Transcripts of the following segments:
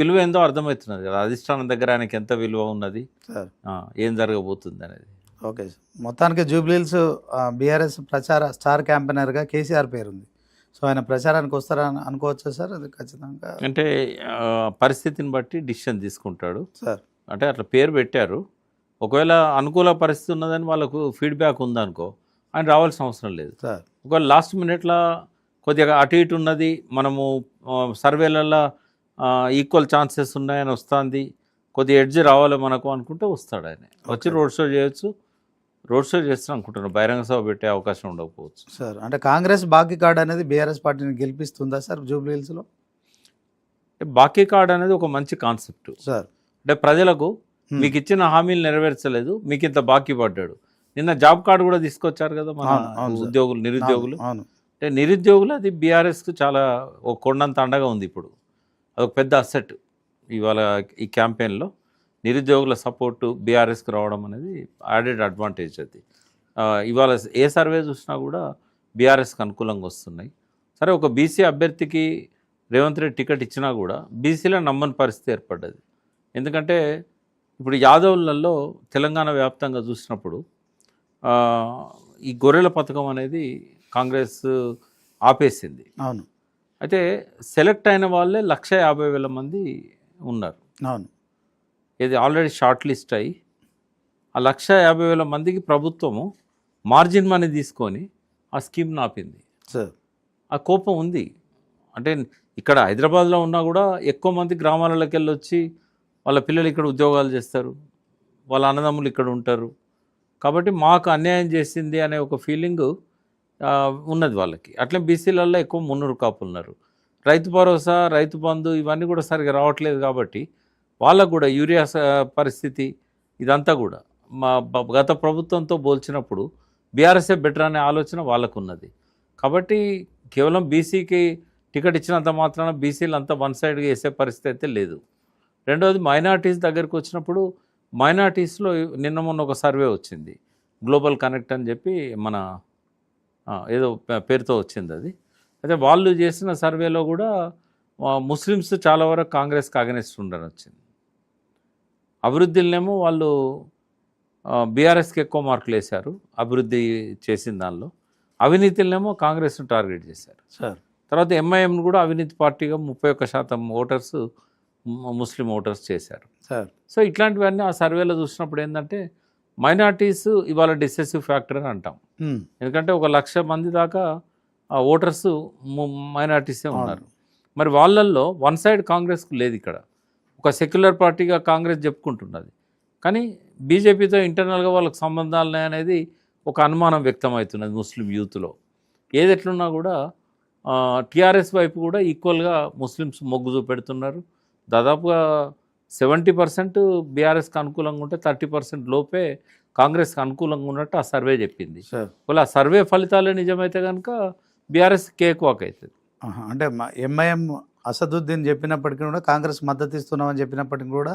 విలువ ఏందో అర్థమవుతున్నది కదా, అధిష్టానం దగ్గర ఆయనకి ఎంత విలువ ఉన్నది, సార్ ఏం జరగబోతుంది అనేది. Okay sir. మొత్తానికి జూబ్లీహిల్స్ బీఆర్ఎస్ ప్రచార స్టార్ క్యాంపెయినర్గా కేసీఆర్ పేరుంది. సో ఆయన ప్రచారానికి వస్తారా అనుకోవచ్చా సార్? అది ఖచ్చితంగా అంటే పరిస్థితిని బట్టి డిసిషన్ తీసుకుంటాడు సార్. అంటే అట్లా పేరు పెట్టారు. ఒకవేళ అనుకూల పరిస్థితి ఉన్నదని వాళ్ళకు ఫీడ్బ్యాక్ ఉందనుకో ఆయన రావాల్సిన అవసరం లేదు సార్. ఒకవేళ లాస్ట్ మినిట్లో కొద్దిగా అటు ఇటు ఉన్నది, మనము సర్వేలలో ఈక్వల్ ఛాన్సెస్ ఉన్నాయని వస్తుంది, కొద్దిగా ఎడ్జ్ రావాలి మనకు అనుకుంటే వస్తాడు ఆయన. వచ్చి రోడ్ షో చేయొచ్చు, రోడ్ షో చేస్తాను అనుకుంటున్నాను. బహిరంగ సభ పెట్టే అవకాశం ఉండకపోవచ్చు సార్. అంటే కాంగ్రెస్ బాకీ కార్డు అనేది బీఆర్ఎస్ పార్టీని గెలిపిస్తుందా సార్ జూబ్లీహిల్స్లో? బాకీ కార్డ్ అనేది ఒక మంచి కాన్సెప్ట్ సార్. అంటే ప్రజలకు మీకు ఇచ్చిన హామీలు నెరవేర్చలేదు, మీకు ఇంత బాకీ పడ్డాడు. నిన్న జాబ్ కార్డు కూడా తీసుకొచ్చారు కదా మన ఉద్యోగులు, నిరుద్యోగులు. అంటే నిరుద్యోగులు అది బీఆర్ఎస్కు చాలా ఒక కొండంత అండగా ఉంది. ఇప్పుడు అదొక పెద్ద అసెట్ ఇవాళ ఈ క్యాంపెయిన్లో. నిరుద్యోగుల సపోర్టు బీఆర్ఎస్కి రావడం అనేది యాడెడ్ అడ్వాంటేజ్. అది ఇవాళ ఏ సర్వే చూసినా కూడా బీఆర్ఎస్కి అనుకూలంగా వస్తున్నాయి. సరే ఒక బీసీ అభ్యర్థికి రేవంత్ రెడ్డి టికెట్ ఇచ్చినా కూడా బీసీలో నమ్మని పరిస్థితి ఏర్పడ్డది. ఎందుకంటే ఇప్పుడు యాదవులలో తెలంగాణ వ్యాప్తంగా చూసినప్పుడు ఈ గొర్రెల పథకం అనేది కాంగ్రెస్ ఆపేసింది. అవును. అయితే సెలెక్ట్ అయిన వాళ్ళే 150,000 మంది ఉన్నారు. అవును. ఇది ఆల్రెడీ షార్ట్ లిస్ట్ అయ్యి ఆ 150,000 మందికి ప్రభుత్వము మార్జిన్ మనీ తీసుకొని ఆ స్కీమ్ని ఆపింది. సార్. ఆ కోపం ఉంది. అంటే ఇక్కడ హైదరాబాద్లో ఉన్నా కూడా ఎక్కువ మంది గ్రామాలలోకి వెళ్ళి వచ్చి వాళ్ళ పిల్లలు ఇక్కడ ఉద్యోగాలు చేస్తారు, వాళ్ళ అన్నదమ్ములు ఇక్కడ ఉంటారు. కాబట్టి మాకు అన్యాయం చేసింది అనే ఒక ఫీలింగు ఉన్నది వాళ్ళకి. అట్లే బీసీలలో ఎక్కువ మున్నూరు కాపులు ఉన్నారు. రైతు భరోసా, రైతు బంధు ఇవన్నీ కూడా సరిగా రావట్లేదు. కాబట్టి వాళ్ళకు కూడా యూరియా పరిస్థితి ఇదంతా కూడా మా గత ప్రభుత్వంతో పోల్చినప్పుడు బీఆర్ఎస్ఏ బెటర్ అనే ఆలోచన వాళ్ళకు ఉన్నది. కాబట్టి కేవలం బీసీకి టికెట్ ఇచ్చినంత మాత్రాన బీసీలు అంతా వన్ సైడ్గా వేసే పరిస్థితి అయితే లేదు. రెండవది మైనార్టీస్ దగ్గరికి వచ్చినప్పుడు మైనార్టీస్లో నిన్న మొన్న ఒక సర్వే వచ్చింది, గ్లోబల్ కనెక్ట్ అని చెప్పి మన ఏదో పేరుతో వచ్చింది అది. అయితే వాళ్ళు చేసిన సర్వేలో కూడా ముస్లిమ్స్ చాలా వరకు కాంగ్రెస్కి అగెనిస్ట్ ఉండని వచ్చింది. అభివృద్ధిలోనేమో వాళ్ళు బీఆర్ఎస్కి ఎక్కువ మార్కులు వేశారు అభివృద్ధి చేసిన దానిలో. అవినీతిలోనేమో కాంగ్రెస్ను టార్గెట్ చేశారు. సార్. తర్వాత ఎంఐఎంను కూడా అవినీతి పార్టీగా 31% ఓటర్స్ ముస్లిం ఓటర్స్ చేశారు. సార్. సో ఇట్లాంటివన్నీ ఆ సర్వేలో చూసినప్పుడు ఏంటంటే మైనార్టీస్ ఇవాళ డిసెసివ్ ఫ్యాక్టర్ అని అంటాం. ఎందుకంటే 1,00,000 మంది దాకా ఓటర్స్ మైనార్టీసే ఉన్నారు. మరి వాళ్ళల్లో వన్ సైడ్ కాంగ్రెస్కు లేదు. ఇక్కడ ఒక సెక్యులర్ పార్టీగా కాంగ్రెస్ చెప్పుకుంటున్నది, కానీ బీజేపీతో ఇంటర్నల్గా వాళ్ళకి సంబంధాలు అనేది ఒక అనుమానం వ్యక్తమవుతున్నది ముస్లిం యూత్లో. ఏది ఎట్లున్నా కూడా టీఆర్ఎస్ వైపు కూడా ఈక్వల్గా ముస్లిమ్స్ మొగ్గు చూపెడుతున్నారు. దాదాపుగా 70% బీఆర్ఎస్కి అనుకూలంగా ఉంటే 30% లోపే కాంగ్రెస్కి అనుకూలంగా ఉన్నట్టు ఆ సర్వే చెప్పింది. ఆ సర్వే ఫలితాలు నిజమైతే కనుక బీఆర్ఎస్ కేక్ వాక్ అవుతుంది. అంటే ఎంఐఎం అసదుద్దీన్ చెప్పినప్పటికీ కూడా కాంగ్రెస్ మద్దతు ఇస్తున్నామని చెప్పినప్పటికీ కూడా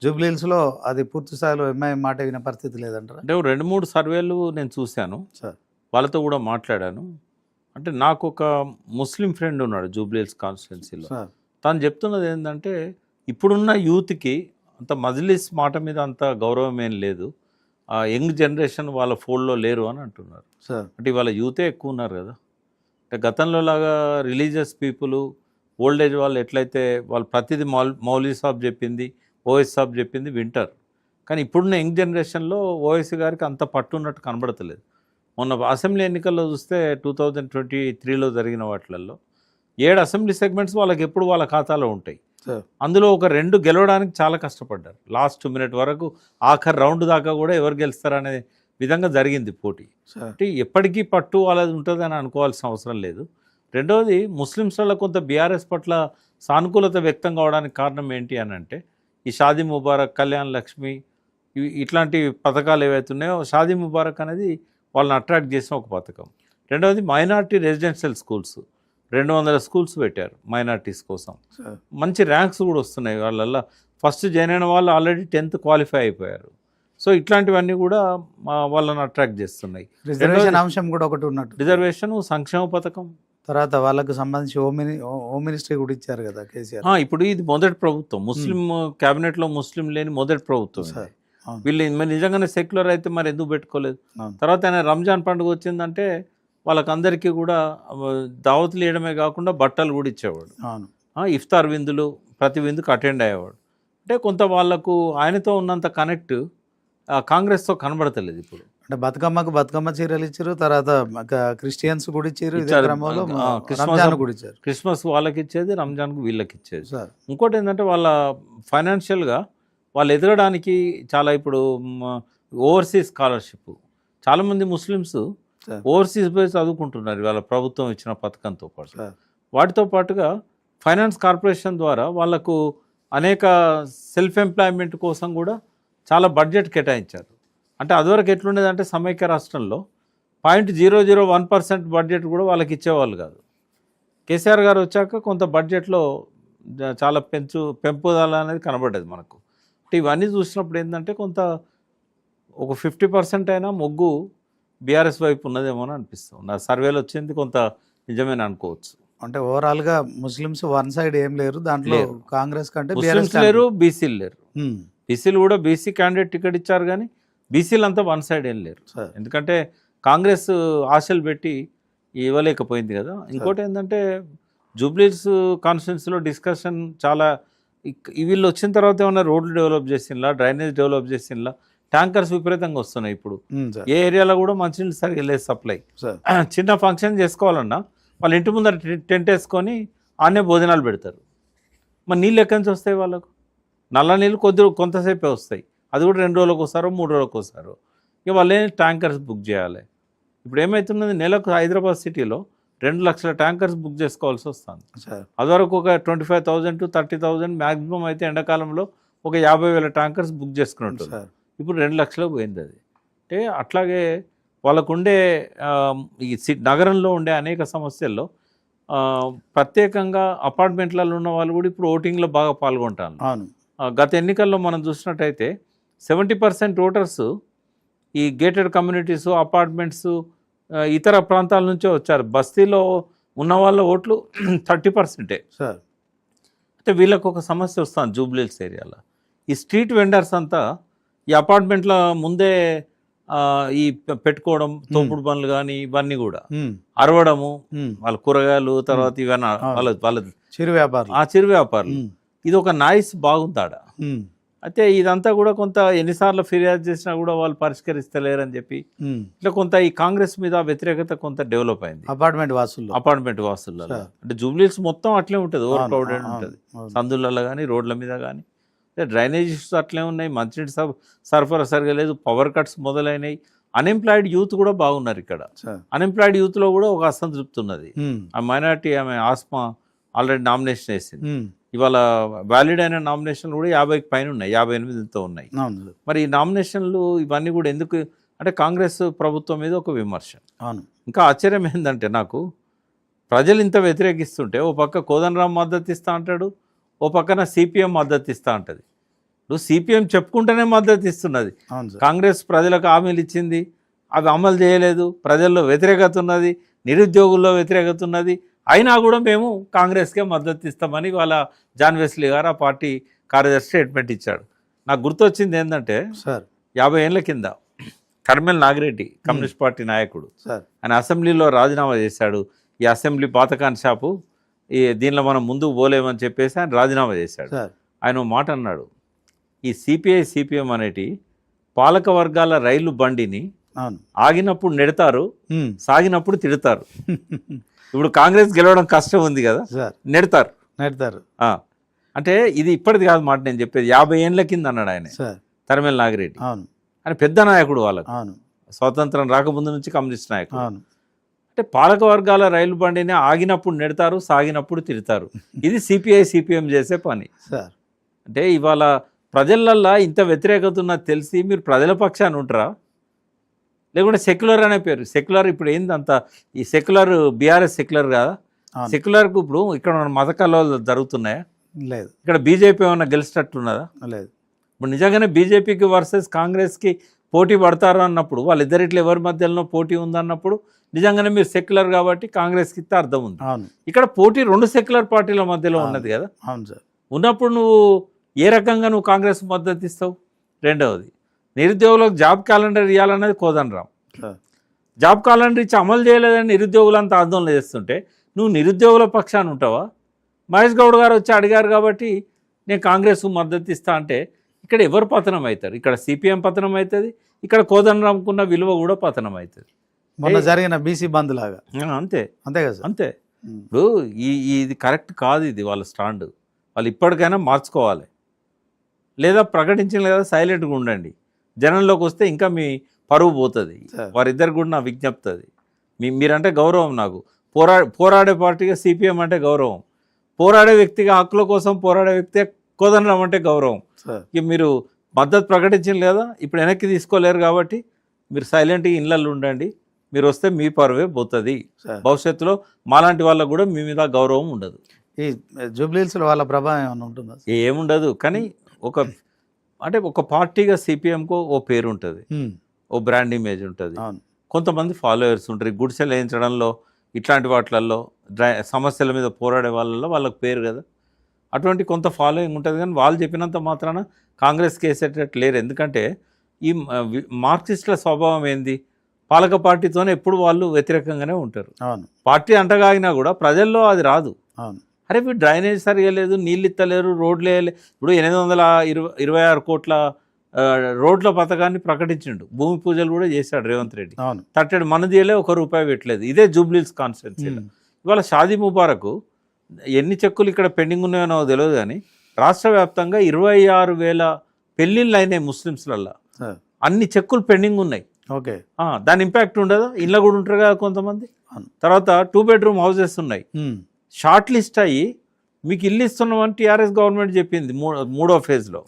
జూబ్లీహిల్స్లో అది పూర్తి స్థాయిలో ఎంఐఎం మాట వినే పరిస్థితి లేదంటారా? అంటే 2-3 సర్వేలు నేను చూశాను, వాళ్ళతో కూడా మాట్లాడాను. అంటే నాకు ఒక ముస్లిం ఫ్రెండ్ ఉన్నాడు జూబ్లీహిల్స్ కాన్స్టిట్యున్సీలో. తను చెప్తున్నది ఏంటంటే ఇప్పుడున్న యూత్కి అంత మజ్లిస్ మాట మీద అంత గౌరవం ఏం లేదు, యంగ్ జనరేషన్ వాళ్ళ ఫోల్డ్లో లేరు అని అంటున్నారు. అంటే ఇవాళ యూతే ఎక్కువ ఉన్నారు కదా. అంటే గతంలో లాగా రిలీజియస్ పీపుల్ ఓల్డ్ ఏజ్ వాళ్ళు ఎట్లయితే వాళ్ళు ప్రతిదీ మౌలీ సాబ్ చెప్పింది, ఓఎస్ సాబ్ చెప్పింది వింటారు. కానీ ఇప్పుడున్న యంగ్ జనరేషన్లో ఓఎస్ గారికి అంత పట్టున్నట్టు కనబడతలేదు. మొన్న అసెంబ్లీ ఎన్నికల్లో చూస్తే 2023లో జరిగిన వాటిలలో 7 అసెంబ్లీ సెగ్మెంట్స్ వాళ్ళకి ఎప్పుడు వాళ్ళ ఖాతాలో ఉంటాయి. అందులో ఒక 2 గెలవడానికి చాలా కష్టపడ్డారు. లాస్ట్ మినిట్ వరకు ఆఖరి రౌండ్ దాకా కూడా ఎవరు గెలుస్తారనే విధంగా జరిగింది పోటీ. అంటే ఎప్పటికీ పట్టు వాళ్ళది ఉంటుందని అనుకోవాల్సిన అవసరం లేదు. రెండవది ముస్లిమ్స్లలో కొంత బీఆర్ఎస్ పట్ల సానుకూలత వ్యక్తం కావడానికి కారణం ఏంటి అని అంటే ఈ షాదీ ముబారక్, కళ్యాణ్ లక్ష్మి ఇట్లాంటి పథకాలు ఏవైతే ఉన్నాయో షాదీ ముబారక్ అనేది వాళ్ళని అట్రాక్ట్ చేసిన ఒక పథకం. రెండవది మైనార్టీ రెసిడెన్షియల్ స్కూల్స్ 200 స్కూల్స్ పెట్టారు మైనార్టీస్ కోసం. మంచి ర్యాంక్స్ కూడా వస్తున్నాయి వాళ్ళల్లో. ఫస్ట్ జాయిన్ అయిన వాళ్ళు ఆల్రెడీ 10th క్వాలిఫై అయిపోయారు. సో ఇట్లాంటివన్నీ కూడా వాళ్ళని అట్రాక్ట్ చేస్తున్నాయి. రిజర్వేషన్ అంశం కూడా ఒకటి ఉన్నట్టు. రిజర్వేషన్, సంక్షేమ పథకం, తర్వాత వాళ్ళకు సంబంధించి హోమ్ మినిస్ట్రీ కూడా ఇచ్చారు కదా కేసీఆర్. ఇప్పుడు ఇది మొదటి ప్రభుత్వం, ముస్లిం క్యాబినెట్ లో ముస్లిం లేని మొదటి ప్రభుత్వం ఇది. సార్ అవును. వీళ్ళు మరి నిజంగానే సెక్యులర్ అయితే మరి ఎందుకు పెట్టుకోలేదు? అవును. తర్వాత ఆయన రంజాన్ పండుగ వచ్చిందంటే వాళ్ళకందరికీ కూడా దావతులు ఇవ్వడమే కాకుండా బట్టలు కూడా ఇచ్చేవాడు. అవును. ఇఫ్తార్ విందులు ప్రతి విందుకు అటెండ్ అయ్యేవాడు. అంటే కొంత వాళ్ళకు ఆయనతో ఉన్నంత కనెక్ట్ కాంగ్రెస్తో కనబడతలేదు ఇప్పుడు. అంటే బతుకమ్మ చీరలు ఇచ్చారు, తర్వాత క్రిస్టియన్స్ కూడా ఇచ్చారు, ఇదే ఇచ్చారు. క్రమంలో క్రిస్మస్ రంజాన్ కూడా ఇచ్చారు. క్రిస్మస్ వాళ్ళకి ఇచ్చేది, రంజాన్కు వీళ్ళకి ఇచ్చేది. సార్ ఇంకోటి ఏంటంటే వాళ్ళ ఫైనాన్షియల్గా వాళ్ళు ఎదగడానికి చాలా ఇప్పుడు ఓవర్సీస్ స్కాలర్షిప్ చాలామంది ముస్లిమ్స్ సార్. ఓవర్సీస్ పోయి చదువుకుంటున్నారు వాళ్ళ ప్రభుత్వం ఇచ్చిన పథకంతో పాటు. సార్ వాటితో పాటుగా ఫైనాన్స్ కార్పొరేషన్ ద్వారా వాళ్ళకు అనేక సెల్ఫ్ ఎంప్లాయ్మెంట్ కోసం కూడా చాలా బడ్జెట్ కేటాయించారు. అంటే అదివరకు ఎట్లుండేదంటే సమైక్య రాష్ట్రంలో 0.001% బడ్జెట్ కూడా వాళ్ళకి ఇచ్చేవాళ్ళు కాదు. కేసీఆర్ గారు వచ్చాక కొంత బడ్జెట్లో చాలా పెంపుదల అనేది కనబడ్డది మనకు. అంటే ఇవన్నీ చూసినప్పుడు ఏంటంటే కొంత ఒక 50% అయినా మొగ్గు బీఆర్ఎస్ వైపు ఉన్నదేమో అని అనిపిస్తుంది. నా సర్వేలో వచ్చింది కొంత నిజమేనా అనుకోవచ్చు. అంటే ఓవరాల్ గా ముస్లిమ్స్ వన్ సైడ్ ఏం లేరు దాంట్లో, కాంగ్రెస్ కంటే ముస్లిమ్స్ లేరు, బీసీలు లేరు. బీసీలు కూడా బీసీ క్యాండిడేట్ టికెట్ ఇచ్చారు కానీ బీసీలు అంతా వన్ సైడ్ ఏం లేరు. ఎందుకంటే కాంగ్రెస్ ఆశలు పెట్టి ఇవ్వలేకపోయింది కదా. ఇంకోటి ఏంటంటే జూబ్లీస్ కాన్స్టిట్యున్సీలో డిస్కషన్ చాలా వీళ్ళు వచ్చిన తర్వాత ఏమన్నా రోడ్లు డెవలప్ చేసిందా, డ్రైనేజ్ డెవలప్ చేసిందా, ట్యాంకర్స్ విపరీతంగా వస్తున్నాయి ఇప్పుడు. ఏ ఏరియాలో కూడా మంచినీళ్ళు సరిగ్గా లేదు సప్లై. చిన్న ఫంక్షన్ చేసుకోవాలన్నా వాళ్ళ ఇంటి ముందర టెంట్ వేసుకొని ఆనే భోజనాలు పెడతారు. మరి నీళ్ళు ఎక్కడి నుంచి వస్తాయి వాళ్ళకు? నల్ల నీళ్ళు కొంతసేపే వస్తాయి, అది కూడా 2 రోజులకు వస్తారో 3 రోజులకు వస్తారో. ఇక వాళ్ళే ట్యాంకర్స్ బుక్ చేయాలి. ఇప్పుడు ఏమవుతున్నది, నెలకు హైదరాబాద్ సిటీలో 2 లక్షల ట్యాంకర్స్ బుక్ చేసుకోవాల్సి వస్తుంది. అదివరకు ఒక 25,000 to 30,000 మ్యాక్సిమం అయితే ఎండాకాలంలో ఒక 50,000 ట్యాంకర్స్ బుక్ చేసుకున్నట్టు. ఇప్పుడు 2 లక్షలకు పోయింది అది. అంటే అట్లాగే వాళ్ళకుండే ఈ నగరంలో ఉండే అనేక సమస్యల్లో ప్రత్యేకంగా అపార్ట్మెంట్లలో ఉన్న వాళ్ళు కూడా ఇప్పుడు ఓటింగ్లో బాగా పాల్గొంటారు. గత ఎన్నికల్లో మనం చూసినట్టయితే 70% ఓటర్స్ ఈ గేటెడ్ కమ్యూనిటీస్, అపార్ట్మెంట్స్, ఇతర ప్రాంతాల నుంచే వచ్చారు. బస్తీలో ఉన్న వాళ్ళ ఓట్లు 30%. అంటే వీళ్ళకు ఒక సమస్య వస్తుంది జూబ్లీహిల్స్ ఏరియాలో. ఈ స్ట్రీట్ వెండర్స్ అంతా ఈ అపార్ట్మెంట్ల ముందే ఈ పెట్టుకోవడం, తోపుడు పనులు కానీ ఇవన్నీ కూడా అరవడము, వాళ్ళ కూరగాయలు, తర్వాత ఇవన్నీ వాళ్ళ చిరు వ్యాపారులు. ఇది ఒక నాయిస్ బాగుందాడ. అయితే ఇదంతా కూడా కొంత ఎన్నిసార్లు ఫిర్యాదు చేసినా కూడా వాళ్ళు పరిష్కరిస్తలేరని చెప్పి ఇట్లా కొంత ఈ కాంగ్రెస్ మీద వ్యతిరేకత కొంత డెవలప్ అయింది అపార్ట్మెంట్ వాసుల్లో. అంటే జూబ్లీహిల్స్ మొత్తం అట్లే ఉంటుంది, ఓవర్ క్రౌడెడ్ ఉంటుంది, సందులలో కానీ రోడ్ల మీద కానీ. డ్రైనేజ్ ఇష్యూస్ అట్లే ఉన్నాయి, మంచినీటి సరఫరా సరిగా లేదు, పవర్ కట్స్ మొదలైనవి. అన్ఎంప్లాయిడ్ యూత్ కూడా బాగున్నారు ఇక్కడ. అన్ఎంప్లాయిడ్ యూత్లో కూడా ఒక అసంతృప్తి ఉన్నది. ఆ మైనార్టీ ఆమె ఆస్మా ఆల్రెడీ నామినేషన్ వేసింది. ఇవాళ వ్యాలిడ్ అయిన నామినేషన్లు కూడా 50కి పైన ఉన్నాయి, 58తో ఉన్నాయి. మరి ఈ నామినేషన్లు ఇవన్నీ కూడా ఎందుకు అంటే కాంగ్రెస్ ప్రభుత్వం మీద ఒక విమర్శ. ఇంకా ఆశ్చర్యం ఏంటంటే నాకు ప్రజలు ఇంత వ్యతిరేకిస్తుంటే ఓ పక్క కోదండరాం మద్దతు ఇస్తా అంటాడు, ఓ పక్కన సిపిఎం మద్దతు ఇస్తా ఉంటుంది. ఇప్పుడు సిపిఎం చెప్పుకుంటేనే మద్దతు ఇస్తున్నది. కాంగ్రెస్ ప్రజలకు హామీలు ఇచ్చింది, అవి అమలు చేయలేదు, ప్రజల్లో వ్యతిరేకత ఉన్నది, నిరుద్యోగుల్లో వ్యతిరేకత ఉన్నది. అయినా కూడా మేము కాంగ్రెస్కే మద్దతు ఇస్తామని వాళ్ళ జాన్ వెస్లీ గారు ఆ పార్టీ కార్యదర్శి స్టేట్మెంట్ ఇచ్చాడు. నాకు గుర్తొచ్చింది ఏంటంటే 50 ఏళ్ల కింద కర్మెల్ నాగిరెడ్డి కమ్యూనిస్ట్ పార్టీ నాయకుడు ఆయన అసెంబ్లీలో రాజీనామా చేశాడు. ఈ అసెంబ్లీ పాతకాన్ షాపు, ఈ దీనిలో మనం ముందుకు పోలేమని చెప్పేసి ఆయన రాజీనామా చేశాడు. ఆయన మాట అన్నాడు, ఈ సిపిఐ సిపిఎం అనేటి పాలక వర్గాల రైలు బండిని ఆగినప్పుడు నెడతారు, సాగినప్పుడు తిడతారు. ఇప్పుడు కాంగ్రెస్ గెలవడం కష్టం ఉంది కదా, నెడతారు. అంటే ఇది ఇప్పటిది కాదు మాట నేను చెప్పేది, 50 ఏళ్ళ కింద అన్నాడు ఆయన కర్మెల్ నాగిరెడ్డి. ఆయన పెద్ద నాయకుడు, వాళ్ళకు స్వాతంత్రం రాకముందు నుంచి కమ్యూనిస్ట్ నాయకుడు. అంటే పాలక వర్గాల రైలు బండిని ఆగినప్పుడు నెడతారు, సాగినప్పుడు తిడతారు. ఇది సిపిఐ సిపిఎం చేసే పని. అంటే ఇవాళ ప్రజలల్లో ఇంత వ్యతిరేకత ఉన్నది తెలిసి మీరు ప్రజల పక్షాన్ని ఉంటారా? లేకుంటే సెక్యులర్ అనే పేరు, సెక్యులర్ ఇప్పుడు ఏంది అంత, ఈ సెక్యులర్ బీఆర్ఎస్ సెక్యులర్ కాదా? సెక్యులర్కు ఇప్పుడు ఇక్కడ మత కలవలు జరుగుతున్నాయా? లేదు. ఇక్కడ బీజేపీ ఏమన్నా గెలిచినట్టున్నదా? లేదు. ఇప్పుడు నిజంగానే బీజేపీకి వర్సెస్ కాంగ్రెస్కి పోటీ పడతారు అన్నప్పుడు వాళ్ళిద్దరిట్లో ఎవరి మధ్యలో పోటీ ఉందన్నప్పుడు నిజంగానే మీరు సెక్యులర్ కాబట్టి కాంగ్రెస్కి ఇస్తే అర్థం ఉంది. అవును ఇక్కడ పోటీ రెండు సెక్యులర్ పార్టీల మధ్యలో ఉన్నది కదా. అవును సార్. ఉన్నప్పుడు నువ్వు ఏ రకంగా నువ్వు కాంగ్రెస్ మద్దతు ఇస్తావు? రెండవది, నిరుద్యోగులకు జాబ్ క్యాలెండర్ ఇవ్వాలన్నది కోదండరాం. సార్ జాబ్ క్యాలెండర్ ఇచ్చి అమలు చేయలేదని నిరుద్యోగులంతా ఆందోళన చేస్తుంటే నువ్వు నిరుద్యోగుల పక్షాన ఉంటావా? మహేష్ గౌడ్ గారు వచ్చి అడిగారు కాబట్టి నేను కాంగ్రెస్ మద్దతు ఇస్తా అంటే ఇక్కడ ఎవరు పతనం అవుతారు? ఇక్కడ సిపిఎం పతనం అవుతుంది, ఇక్కడ కోదండరాంకున్న విలువ కూడా పతనం అవుతుంది. మొన్న జరిగిన బీసీ బంద్ లాగా. అంతే అంతే కదా సార్. అంతే. ఇప్పుడు ఇది కరెక్ట్ కాదు, ఇది వాళ్ళ స్టాండ్. వాళ్ళు ఇప్పటికైనా మార్చుకోవాలి, లేదా ప్రకటించిన లేదా సైలెంట్గా ఉండండి. జనంలోకి వస్తే ఇంకా మీ పరువు పోతుంది. వారిద్దరికి కూడా నా విజ్ఞప్తి అది. మీరంటే గౌరవం నాకు. పోరాడే పార్టీగా సిపిఎం అంటే గౌరవం, పోరాడే వ్యక్తిగా హక్కుల కోసం పోరాడే వ్యక్తిగా కోదండరాం అంటే గౌరవం. ఇక మీరు మద్దతు ప్రకటించిన లేదా ఇప్పుడు వెనక్కి తీసుకోలేరు కాబట్టి మీరు సైలెంట్గా ఇళ్ళల్లో ఉండండి. మీరు వస్తే మీ పరువే పోతుంది. భవిష్యత్తులో మాలాంటి వాళ్ళకు కూడా మీ మీద గౌరవం ఉండదు. ఈ జూబ్లీహిల్స్లో వాళ్ళ ప్రభావం ఏమైనా ఉంటుందా? ఏముండదు. కానీ ఒక పార్టీగా సిపిఎంకు ఓ పేరు ఉంటుంది, ఓ బ్రాండ్ ఇమేజ్ ఉంటుంది, కొంతమంది ఫాలోయర్స్ ఉంటారు. గుడిసెలు వేయించడంలో ఇట్లాంటి వాటిలలో సమస్యల మీద పోరాడే వాళ్ళలో వాళ్ళకి పేరు కదా. అటువంటి కొంత ఫాలోయింగ్ ఉంటుంది. కానీ వాళ్ళు చెప్పినంత మాత్రాన కాంగ్రెస్కి వేసేటట్టు లేరు. ఎందుకంటే ఈ మార్క్సిస్టుల స్వభావం ఏంది? పాలక పార్టీతోనే ఎప్పుడు వాళ్ళు వ్యతిరేకంగానే ఉంటారు. పార్టీ అంటగాగినా కూడా ప్రజల్లో అది రాదు. అరే వీడు డ్రైనేజ్ సరిగా లేదు, నీళ్ళు ఇత్తలేరు, రోడ్లు వేయలేదు. ఇప్పుడు 826 కోట్ల రోడ్ల పథకాన్ని ప్రకటించిండు, భూమి పూజలు కూడా చేశాడు రేవంత్ రెడ్డి. తట్టడు మనదిలే ₹1 పెట్టలేదు. ఇదే జూబ్లీహిల్స్ కాన్స్టిట్యున్సీలో. ఇవాళ షాదీ ముబారక్ ఎన్ని చెక్కులు ఇక్కడ పెండింగ్ ఉన్నాయో తెలియదు, కానీ రాష్ట్ర వ్యాప్తంగా 26,000 పెళ్ళిళ్ళు అయినాయి ముస్లిమ్స్లల్లో. అన్ని చెక్కులు పెండింగ్ ఉన్నాయి. ఓకే, దాని ఇంపాక్ట్ ఉండదా? ఇళ్ళ కూడా ఉంటారు కదా కొంతమంది. తర్వాత 2 బెడ్రూమ్ హౌసెస్ ఉన్నాయి, షార్ట్ లిస్ట్ అయ్యి మీకు ఇల్లు ఇస్తున్నామని టీఆర్ఎస్ గవర్నమెంట్ చెప్పింది. మూడో ఫేజ్లో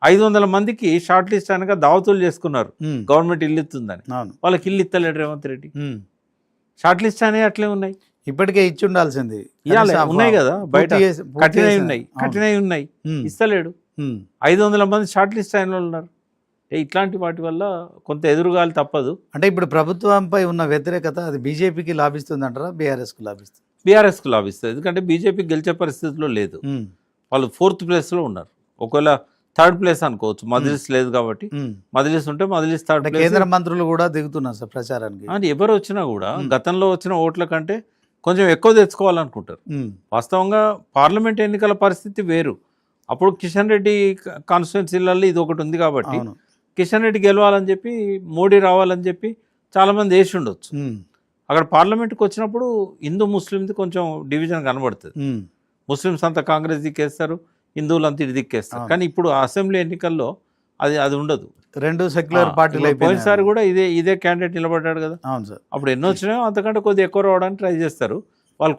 500 మందికి షార్ట్ లిస్ట్ అనక దావతులు చేసుకున్నారు గవర్నమెంట్ ఇల్లు ఇస్తుందని. వాళ్ళకి ఇల్లు ఇస్తలేడు రేవంత్ రెడ్డి. షార్ట్ లిస్ట్ అనేవి అట్లే ఉన్నాయి. ఇప్పటికే ఇచ్చి ఉండాల్సింది. ఉన్నాయి కదా బయట, కఠినవి ఉన్నాయి, ఇస్తలేడు. 500 మంది షార్ట్ లిస్ట్ అయిన వాళ్ళు ఉన్నారు. ఇట్లాంటి వాటి వల్ల కొంత ఎదురుగాలి తప్పదు. అంటే ఇప్పుడు ప్రభుత్వంపై ఉన్న వ్యతిరేకత అది బీజేపీకి లాభిస్తుంది అంటారా, బీఆర్ఎస్కి లాభిస్తుంది? బీఆర్ఎస్కి లాభిస్తుంది. ఎందుకంటే బీజేపీ గెలిచే పరిస్థితిలో లేదు. వాళ్ళు 4th ప్లేస్లో ఉన్నారు. ఒకవేళ 3rd ప్లేస్ అనుకోవచ్చు, మజ్లిస్ లేదు కాబట్టి. మజ్లిస్ ఉంటే మజ్లిస్ 3rd ప్లేస్. కేంద్ర మంత్రులు కూడా దిగుతున్నారు సార్ ప్రచారానికి. అని ఎవరు వచ్చినా కూడా గతంలో వచ్చిన ఓట్ల కంటే కొంచెం ఎక్కువ తెచ్చుకోవాలనుకుంటారు. వాస్తవంగా పార్లమెంట్ ఎన్నికల పరిస్థితి వేరు. అప్పుడు కిషన్ రెడ్డి కాన్స్టిట్యున్సీలలో ఇది ఒకటి ఉంది కాబట్టి కిషన్ రెడ్డి గెలవాలని చెప్పి, మోడీ రావాలని చెప్పి చాలామంది వేసి ఉండొచ్చు. అక్కడ పార్లమెంట్కి వచ్చినప్పుడు హిందూ ముస్లింది కొంచెం డివిజన్ కనబడుతుంది. ముస్లిమ్స్ అంతా కాంగ్రెస్ దిక్కేస్తారు, హిందువులు అంతా ఇటు దిక్కేస్తారు. కానీ ఇప్పుడు అసెంబ్లీ ఎన్నికల్లో అది ఉండదు. 2 సెక్యులర్ పార్టీలు. పోయినసారి కూడా ఇదే క్యాండిడేట్ నిలబడ్డాడు కదా. అప్పుడు ఎన్ని వచ్చినాయో అంతకంటే కొద్దిగా ఎక్కువ రావడానికి ట్రై చేస్తారు వాళ్ళు.